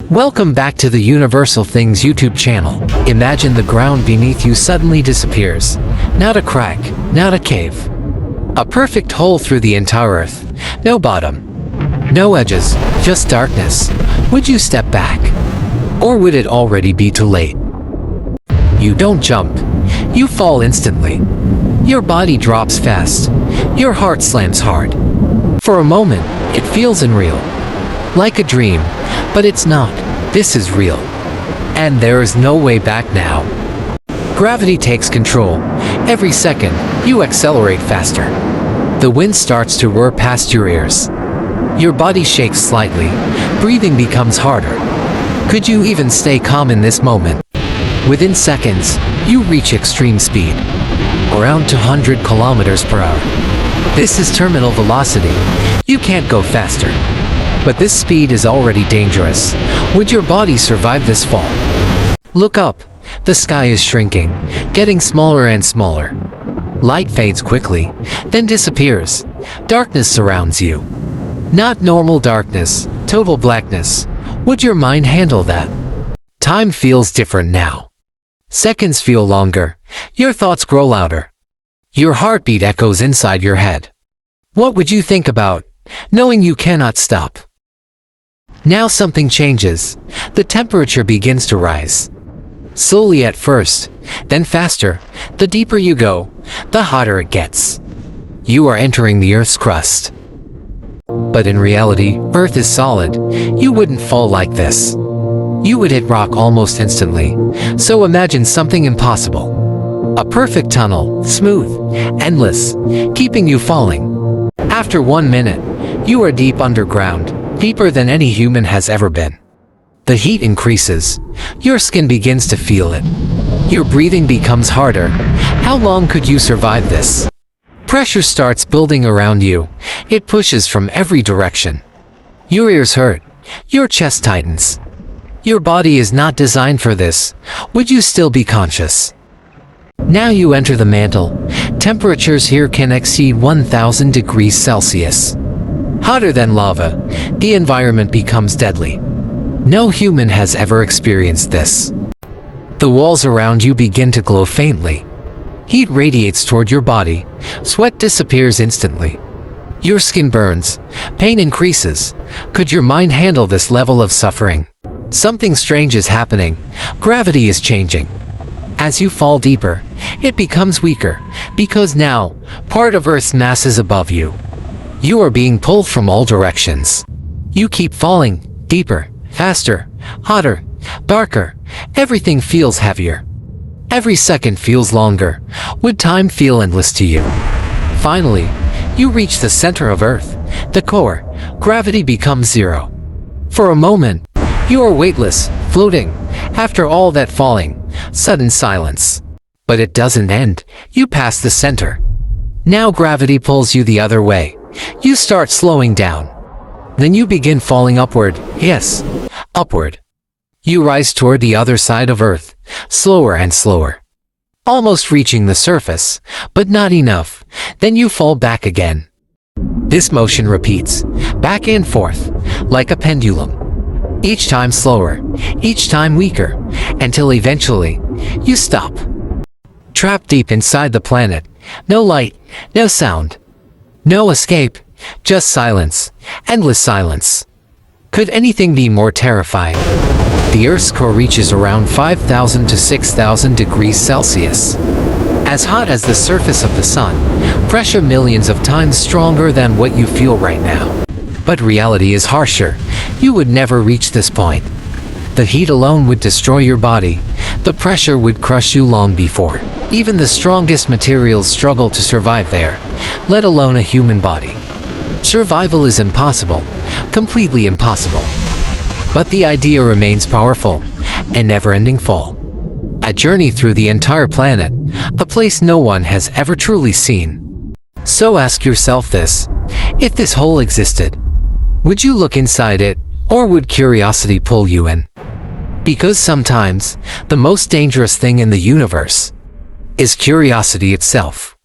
Welcome back to the Universal Things YouTube channel. Imagine the ground beneath you suddenly disappears. Not a crack, not a cave. A perfect hole through the entire earth. No bottom. No edges, just darkness. Would you step back? Or would it already be too late? You don't jump. You fall instantly. Your body drops fast. Your heart slams hard. For a moment, it feels unreal. Like a dream, but it's not. This is real. And there is no way back now. Gravity takes control. Every second, you accelerate faster. The wind starts to roar past your ears. Your body shakes slightly. Breathing becomes harder. Could you even stay calm in this moment? Within seconds, you reach extreme speed. Around 200 kilometers per hour. This is terminal velocity. You can't go faster. But this speed is already dangerous. Would your body survive this fall? Look up. The sky is shrinking, getting smaller and smaller. Light fades quickly, then disappears. Darkness surrounds you. Not normal darkness, total blackness. Would your mind handle that? Time feels different now. Seconds feel longer. Your thoughts grow louder. Your heartbeat echoes inside your head. What would you think about knowing you cannot stop? Now something changes. The temperature begins to rise. Slowly at first, then faster. The deeper you go, the hotter it gets. You are entering the Earth's crust. But in reality, Earth is solid. You wouldn't fall like this. You would hit rock almost instantly. So imagine something impossible. A perfect tunnel, smooth, endless, keeping you falling. After 1 minute, you are deep underground. Deeper than any human has ever been. The heat increases. Your skin begins to feel it. Your breathing becomes harder. How long could you survive this? Pressure starts building around you. It pushes from every direction. Your ears hurt. Your chest tightens. Your body is not designed for this. Would you still be conscious? Now you enter the mantle. Temperatures here can exceed 1000 degrees Celsius. Hotter than lava, the environment becomes deadly. No human has ever experienced this. The walls around you begin to glow faintly. Heat radiates toward your body. Sweat disappears instantly. Your skin burns. Pain increases. Could your mind handle this level of suffering? Something strange is happening. Gravity is changing. As you fall deeper, it becomes weaker, because now, part of Earth's mass is above you. You are being pulled from all directions. You keep falling, deeper, faster, hotter, darker. Everything feels heavier. Every second feels longer. Would time feel endless to you? Finally, you reach the center of Earth, the core. Gravity becomes zero. For a moment, you are weightless, floating. After all that falling, sudden silence. But it doesn't end. You pass the center. Now gravity pulls you the other way. You start slowing down. Then you begin falling upward. Yes, upward. You rise toward the other side of Earth, slower and slower. Almost reaching the surface, but not enough. Then you fall back again. This motion repeats, back and forth, like a pendulum. Each time slower, each time weaker, until eventually, you stop. Trapped deep inside the planet. No light, no sound. No escape, just silence, endless silence. Could anything be more terrifying? The Earth's core reaches around 5,000 to 6,000 degrees Celsius. As hot as the surface of the sun, pressure millions of times stronger than what you feel right now. But reality is harsher. You would never reach this point. The heat alone would destroy your body. The pressure would crush you long before. Even the strongest materials struggle to survive there, let alone a human body. Survival is impossible, completely impossible. But the idea remains powerful, a never-ending fall. A journey through the entire planet, a place no one has ever truly seen. So ask yourself this: if this hole existed, would you look inside it, or would curiosity pull you in? Because sometimes, the most dangerous thing in the universe is curiosity itself.